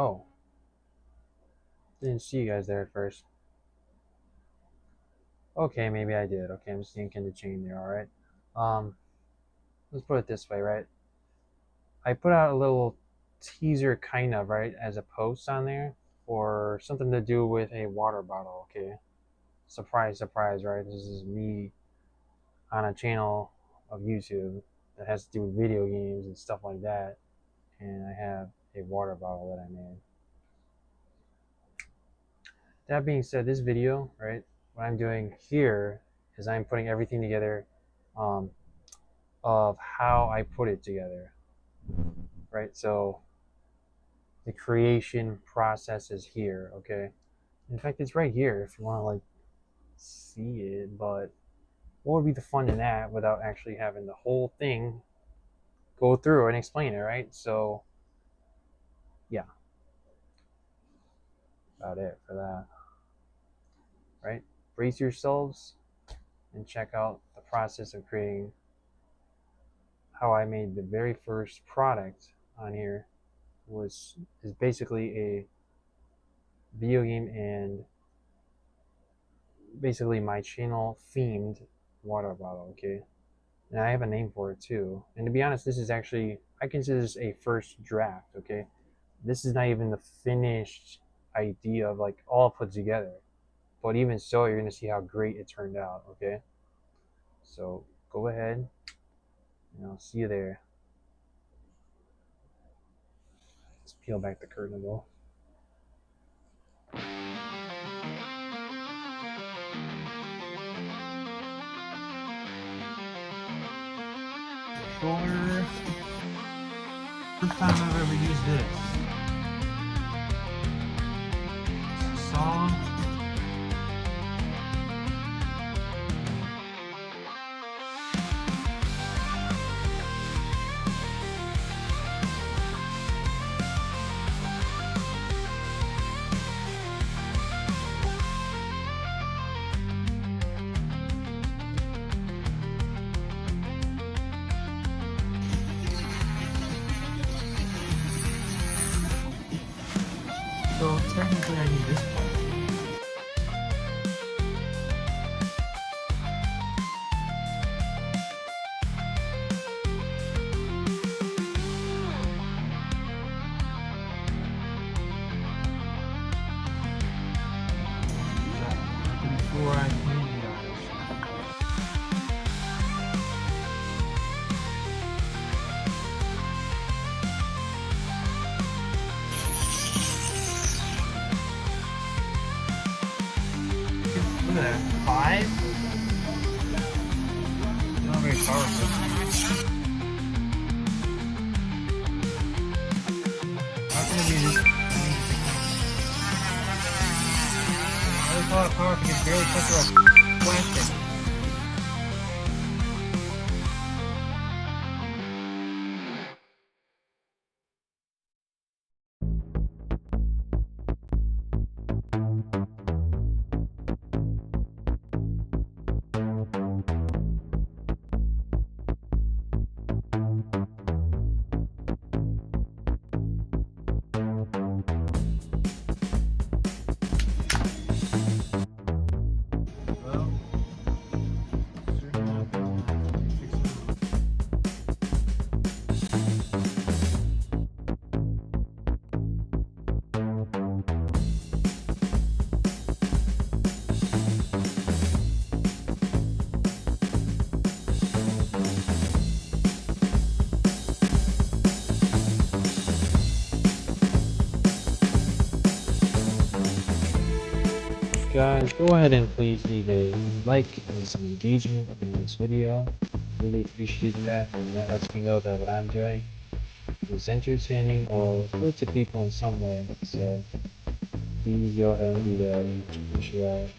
Oh, didn't see you guys there at first. Okay, maybe I did. Okay, I'm just yanking the chain there, alright? Um, let's put it this way, right? I put out a little teaser, kind of, right, as a post on there for something to do with a water bottle, okay? Surprise, surprise, right? This is me on a channel of YouTube that has to do with video games and stuff like that. And I have a water bottle that I made. That being said, this video, right, what I'm doing here is I'm putting everything together um, of how I put it together, right? So the creation process is here, okay? In fact, it's right here if you want to like see it, but what would be the fun in that without actually having the whole thing go through and explain it, right? So yeah, about it for that, right? Brace yourselves and check out the process of creating how I made the very first product on here is basically a video game and basically my channel themed water bottle, okay? And I have a name for it too. And to be honest, this is actually, I consider this a first draft, okay? This is not even the finished idea of like all put together. But even so, you're gonna see how great it turned out, okay? So go ahead and I'll see you there. Let's peel back the curtain a little. Controller. First time I've ever used this. Saw. So technically I need this part. Before I clean the eyes. Look at that, 5? Not very powerful. How can it be this? How do they call it powerful? You can barely touch it like plastic. Guys, go ahead and please leave a like and some engagement in this video. Really appreciate that, and that lets me know that what I'm doing is entertaining or good to people in some way. So please go ahead and do that. Appreciate it.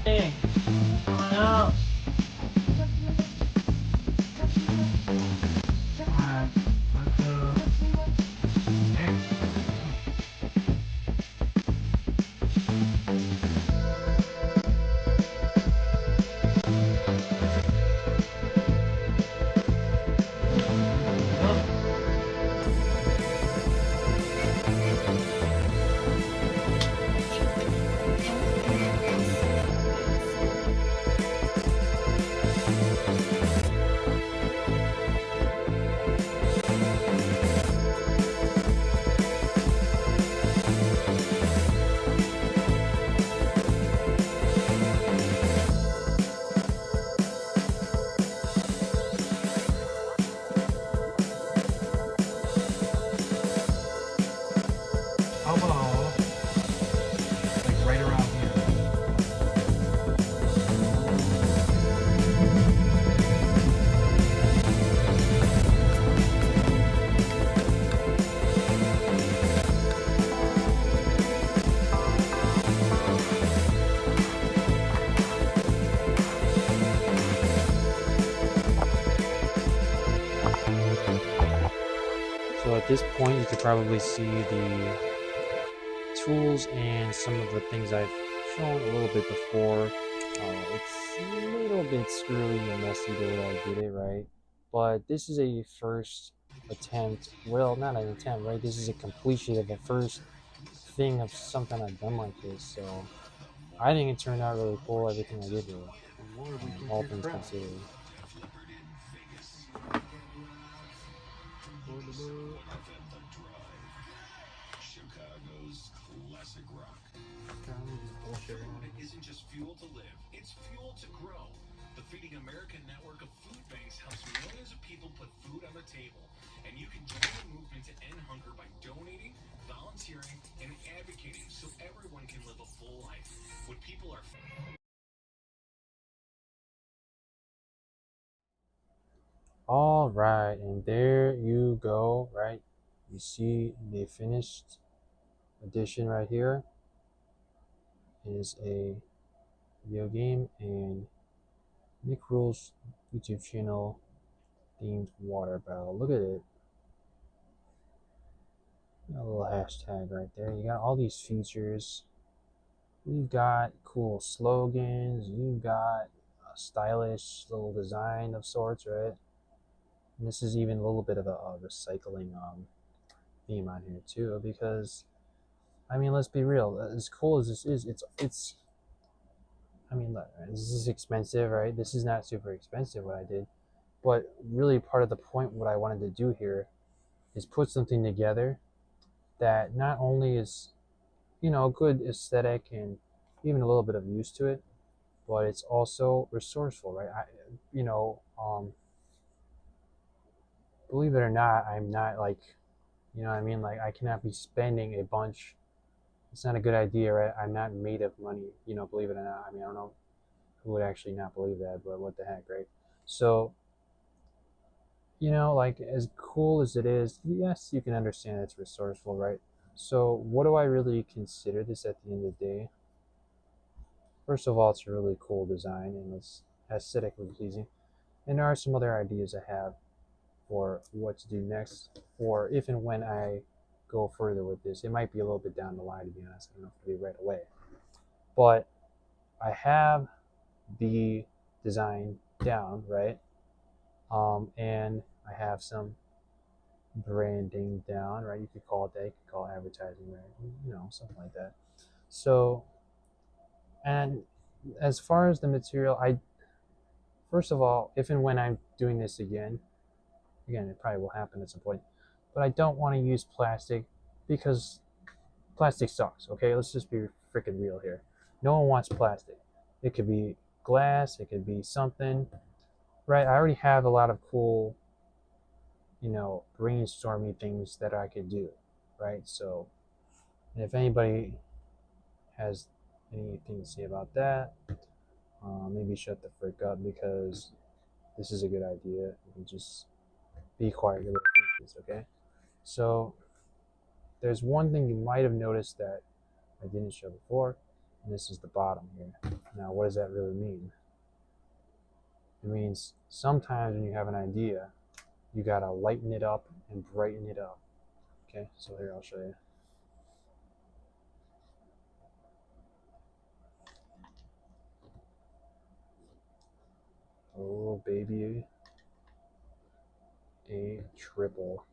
Hey, come on out. Alright, let's this point, you could probably see the tools and some of the things I've shown a little bit before. It's a little bit screwy and messy the way I did it, right? But this is a first attempt. Well, not an attempt, right? This is a completion of the first thing of something I've done like this. So I think it turned out really cool, everything I did here, all things considered. Food isn't just fuel to live, it's fuel to grow. The Feeding America network of food banks helps millions of people put food on the table. And you can join the movement to end hunger by donating, volunteering, and advocating so everyone can live a full life. When people are All right, and there you go, right? You see the finished edition right here is a video game and TheNickRulez YouTube channel themed water barrel. Look at it. Got a little hashtag right there. You got all these features. You've got cool slogans. You've got a stylish little design of sorts, right? And this is even a little bit of a recycling theme on here too, because I mean, let's be real. As cool as this is, it's. I mean, look, this is expensive, right? This is not super expensive what I did, but really part of the point what I wanted to do here is put something together that not only is, you know, good aesthetic and even a little bit of use to it, but it's also resourceful, right? You know, believe it or not, I'm not like, you know what I mean? Like, I cannot be spending a bunch. It's not a good idea, right? I'm not made of money, you know, believe it or not. I mean, I don't know who would actually not believe that, but what the heck, right? So, you know, like, as cool as it is, yes, you can understand it's resourceful, right? So, what do I really consider this at the end of the day? First of all, it's a really cool design and it's aesthetically pleasing. And there are some other ideas I have for what to do next, or if and when I go further with this. It might be a little bit down the line, to be honest. I don't know if it'll be right away. But I have the design down, right? And I have some branding down, right? You could call it that. You could call it advertising, right? You know, something like that. So, and as far as the material, first of all, if and when I'm doing this again, it probably will happen at some point, but I don't want to use plastic because plastic sucks, okay? Let's just be freaking real here. No one wants plastic. It could be glass, it could be something, right? I already have a lot of cool, you know, brainstorming things that I could do, right? So, and if anybody has anything to say about that, maybe shut the frick up because this is a good idea. And just be quiet, your little faces, okay? So, there's one thing you might have noticed that I didn't show before, and this is the bottom here. Now, what does that really mean? It means sometimes when you have an idea, you gotta lighten it up and brighten it up. Okay, so here I'll show you. Oh, baby, a triple.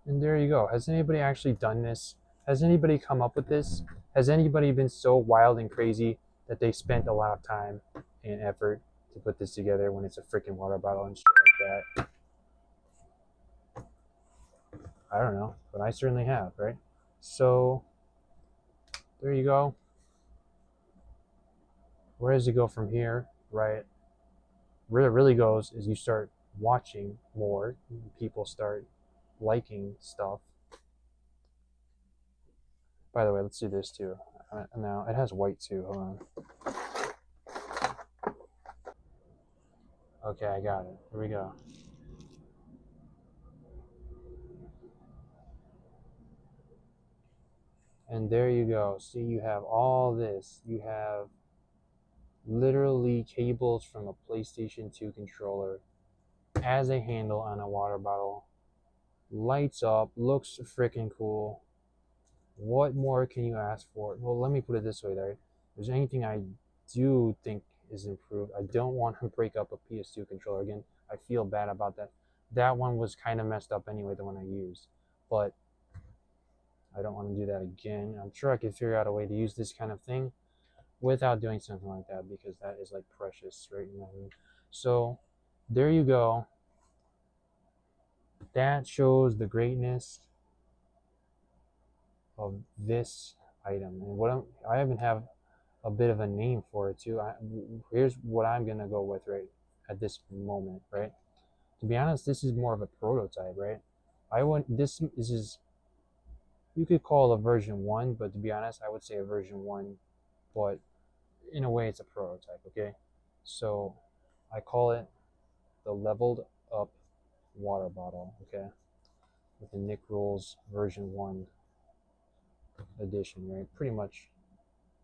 And there you go. Has anybody actually done this? Has anybody come up with this? Has anybody been so wild and crazy that they spent a lot of time and effort to put this together when it's a freaking water bottle and shit like that? I don't know, but I certainly have, right? So there you go. Where does it go from here, right? Where it really goes is you start watching more, people start liking stuff. By the way, let's do this too. Now it has white too. Hold on. Okay, I got it. Here we go. And there you go. See, you have all this. You have literally cables from a PlayStation 2 controller as a handle on a water bottle. Lights up, looks freaking cool. What more can you ask for? Well, let me put it this way, there. If there's anything I do think is improved, I don't want to break up a PS2 controller again. I feel bad about that. That one was kind of messed up anyway, the one I used. But I don't want to do that again. I'm sure I could figure out a way to use this kind of thing without doing something like that, because that is like precious, right? You know what I mean? So there you go. That shows the greatness of this item. And I even have a bit of a name for it too. Here's what I'm gonna go with right at this moment, right? To be honest, this is more of a prototype, right? I want this is, you could call it a version one, but to be honest, I would say a version one, but in a way it's a prototype, okay? So I call it the leveled up water bottle, okay? With the TheNickRulez version one edition, right? Pretty much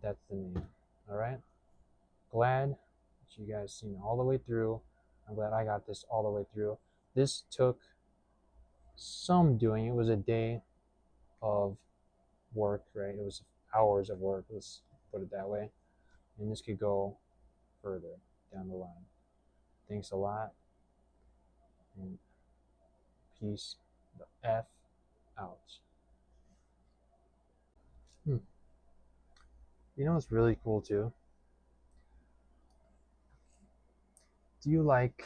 that's the name. All right. Glad that you guys seen all the way through. I'm glad I got this all the way through. This took some doing. It was a day of work, right? It was hours of work. Let's put it that way. And this could go further down the line. Thanks a lot. And peace the F out. You know what's really cool too? Do you like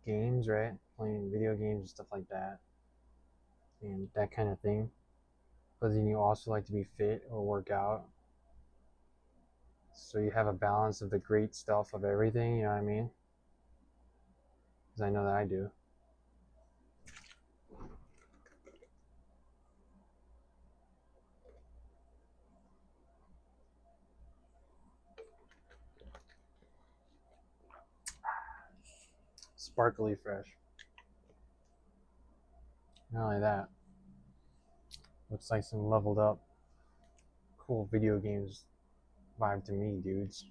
games, right? Playing video games and stuff like that, and that kind of thing. But then you also like to be fit or work out. So you have a balance of the great stuff of everything, you know what I mean? Because I know that I do. Sparkly fresh. Not only that, looks like some leveled up, cool video games vibe to me, dudes.